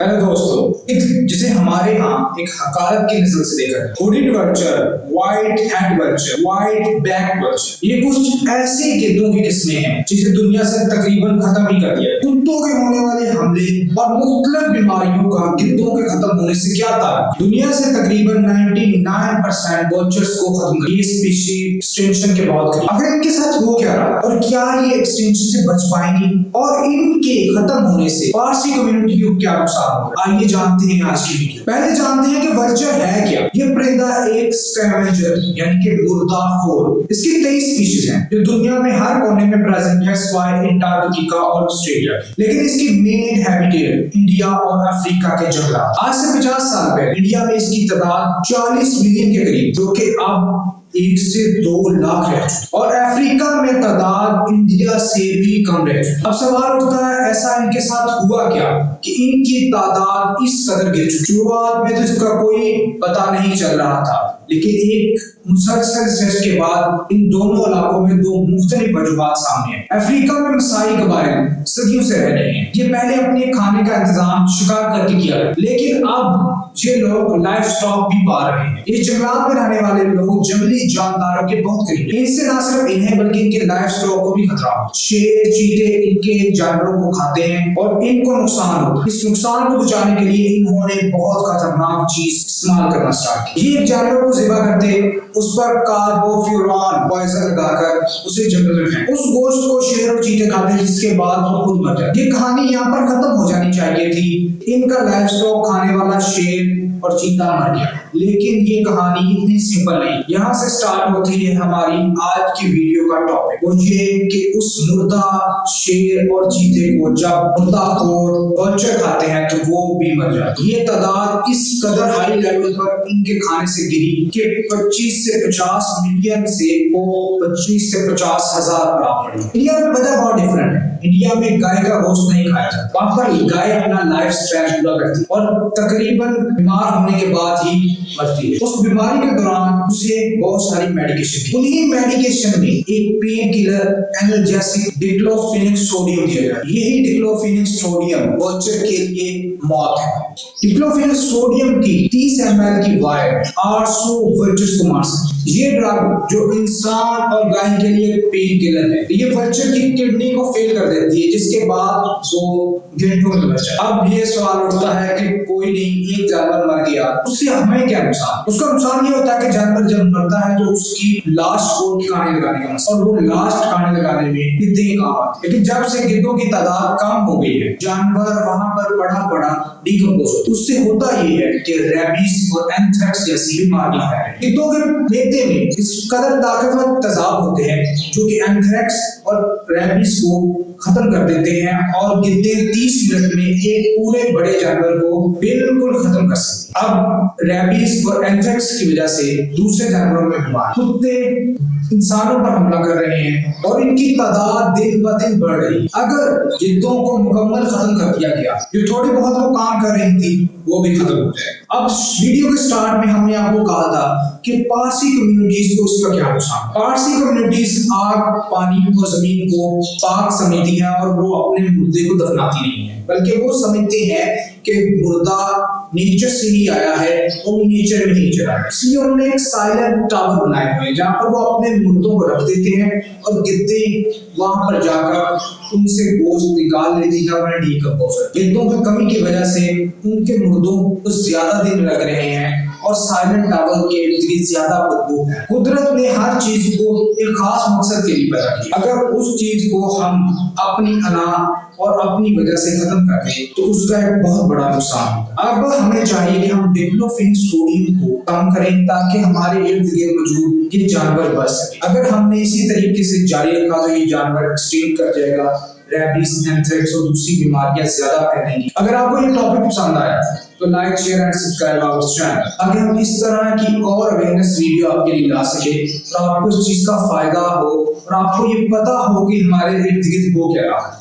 Hello दोस्तों, एक जिसे हमारे यहाँ एक हकारत की नजर से देखा hooded vulture, white head vulture, white back vulture, ये कुछ ऐसे गिद्धों की किस्में हैं जिसे दुनिया से तकरीबन खत्म ही कर दिया। कुत्तों के होने वाले हमले और मुख्तलिफ बीमारियों का गिद्धों के खत्म होने से क्या ताल्लुक? दुनिया से तकरीबन 99% वर्चर्स को खत्म कर ये स्पीशी एक्सटेंशन के बहुत करीब। आखिर इनके साथ हो क्या रहा और क्या ये एक्सटेंशन से बच पाएंगी और इनके खत्म होने से पारसी कम्युनिटी को क्या नुकसान होगा? आइए जानते हैं आज की वीडियो। पहले जानते हैं कि वर्चर है क्या। ये परिंदा एक स्कैवेंजर यानी कि मुर्दाखोर। इसकी 23 स्पीशीज हैं जो दुनिया में हर कोने में प्रेजेंट है सिवाय अंटार्कटिका और ऑस्ट्रेलिया के। लेकिन इसकी मेन हैबिटेट इंडिया और अफ्रीका के जंगलात। आज से 50 साल पहले इंडिया में इसकी तादाद 40 मिलियन के करीब, जो कि अब 1 से 2 लाख रह चुकी और अफ्रीका में तादाद इंडिया से भी कम रह चुकी। अब सवाल उठता है ऐसा इनके साथ हुआ क्या कि इनकी तादाद इस कदर गिर चुकी। शुरुआत में तो इसका कोई पता नहीं चल रहा था, लेकिन एक मुसलसल सर्च के बाद इन दोनों इलाकों में 2 मुख्तलिफ वजूहात सामने आए। अफ्रीका में मसाई कबाइल सदियों से रह रहे हैं। ये पहले अपने खाने का इंतजाम शिकार करके किया, लेकिन अब ये लोग लाइफ स्टॉक भी पा रहे हैं। ये जंगलात में रहने वाले लोग जंगली जानदारों के बहुत करीब हैं। इनसे न सिर्फ इन्हें बल्कि इनके लाइफ स्टॉक को भी खतरा हो। शेर, चीते इनके जानवरों को खाते हैं और इनको नुकसान होता है। इस नुकसान को बचाने के लिए इन्होंने बहुत खतरनाक चीज इस्तेमाल करना स्टार्ट किया। ये जानवर को ज़िबा करते, उस पर कार्बोफ्यूरॉन पॉइजन लगाकर उसे जंगल में फेंक। उस गोश्त को शेर और चीते खाते, जिसके बाद वो खुद मर जाते। ये कहानी यहाँ पर खत्म हो जानी चाहिए थी। इनका लाइफ स्टॉक खाने वाला शेर और चीता मर गया, लेकिन ये कहानी इतनी सिंपल नहीं। यहाँ से स्टार्ट होती है हमारी आज की वीडियो का टॉपिक, वो ये कि उस मुर्दा शेर और चीते को जब मुर्दाखोर वर्चर खाते हैं तो वो भी मर जाते हैं। ये तादाद इस कदर हाई लेवल पर इनके खाने से गिरी कि 25 से 50 मिलियन से वो 25 से 50 हजार पर आ पड़ी। इंडिया में वजह बहुत डिफरेंट है। इंडिया में गाय का गोश्त नहीं खाया जाता। वहां पर गाय अपना लाइफ स्पैन पूरा करती है और तकरीबन बीमार होने के बाद ही मरती है। उस बीमारी के दौरान उसे बहुत सारी मेडिकेशन दी। उन्हीं मेडिकेशन में एक pain killer analgesic diclofenac sodium दिया गया। यही डिक्लोफेनेक सोडियम वर्चर के लिए मौत है। डिक्लोफेनेक सोडियम की 30 ml की वायर 800 वर्चर्स को मार सकती है। ये ड्रग जो इंसान और गाय के लिए पेन किलर है, ये वर्चर की किडनी को फेल कर देती है, जिसके बाद वो घंटों में मर जाता है। अब ये सवाल उठता है कि कोई नहीं, एक जानवर मर गया, उससे हमें क्या नुकसान? उसका नुकसान ये होता है कि जानवर जब मरता है तो उसकी लाश को ठिकाने लगाने का मसला, और वो लाश ठिकाने लगाने में गिद्धे काम आते। लेकिन जब से गिद्धों की तादाद कम हो गई है, जानवर वहां पर पड़ा डिकम्पोज, उससे होता ये है कि रेबीज और एंथ्रेक्स जैसी बीमारियां फैल रही हैं। गिद्धों के लेते में इस कदर ताकतवर तेजाब होते हैं जो कि एंथ्रेक्स और रेबीज को खत्म कर देते हैं और गिद्धे 30 मिनट में एक पूरे बड़े जानवर को बिल्कुल खत्म कर सकते हैं। अब रेबीज और एंथ्रेक्स की वजह से दूसरे जानवरों में बीमार कुत्ते इंसानों पर हमला कर रहे हैं और इनकी तादाद दिन ब दिन बढ़ रही है। अगर गिद्धों को मुकम्मल खत्म कर दिया गया, जो थोड़ी बहुत वो काम कर रही थी, वो भी खत्म हो जाए। अब वीडियो के स्टार्ट में हमने आपको कहा था कि पारसी कम्युनिटीज को इसका क्या नुकसान। पारसी कम्युनिटीज आग, पानी और जमीन को पाक समझती है और वो अपने मुर्दे को दफनाती नहीं है, बल्कि वो समझते हैं कि मुर्दा नेचर से ही आया है और नेचर में ही चला है। इसलिए उन्होंने एक साइलेंट टावर बनाए हुए हैं जहाँ पर वो अपने मुर्दों को रख देते हैं और गिद्धे वहां पर जाकर उनसे गोश्त निकाल लेती है और डिकम्पोज। गिद्धों की कमी की वजह से उनके मुर्दों को ज्यादा दिन लग रहे हैं और साइलेंट टावर के इर्द गिर्द ज्यादा बदबू है। कुदरत ने हर चीज को एक खास मकसद के लिए पैदा किया। अगर उस चीज को हम अपनी अना और अपनी वजह से खत्म कर दें तो उसका एक बहुत बड़ा नुकसान होगा। अब हमें चाहिए कि हम डिक्लोफेनेक सोडियम को कम करें ताकि हमारे इर्द गिर्द मौजूद ये जानवर बच सके। अगर हमने इसी तरीके से जारी रखा तो ये जानवर एक्सटिंक्ट कर जाएगा, रेबीज, एंथ्रेक्स और दूसरी बीमारियां ज्यादा फैलेंगी। अगर आपको ये टॉपिक पसंद आया तो like, share and subscribe our channel, ताकि हम इस तरह की और अवेयरनेस वीडियो आपके लिए ला सके और आपको इस चीज का फायदा हो और आपको ये पता हो कि हमारे इर्द गिर्द हो क्या रहा है।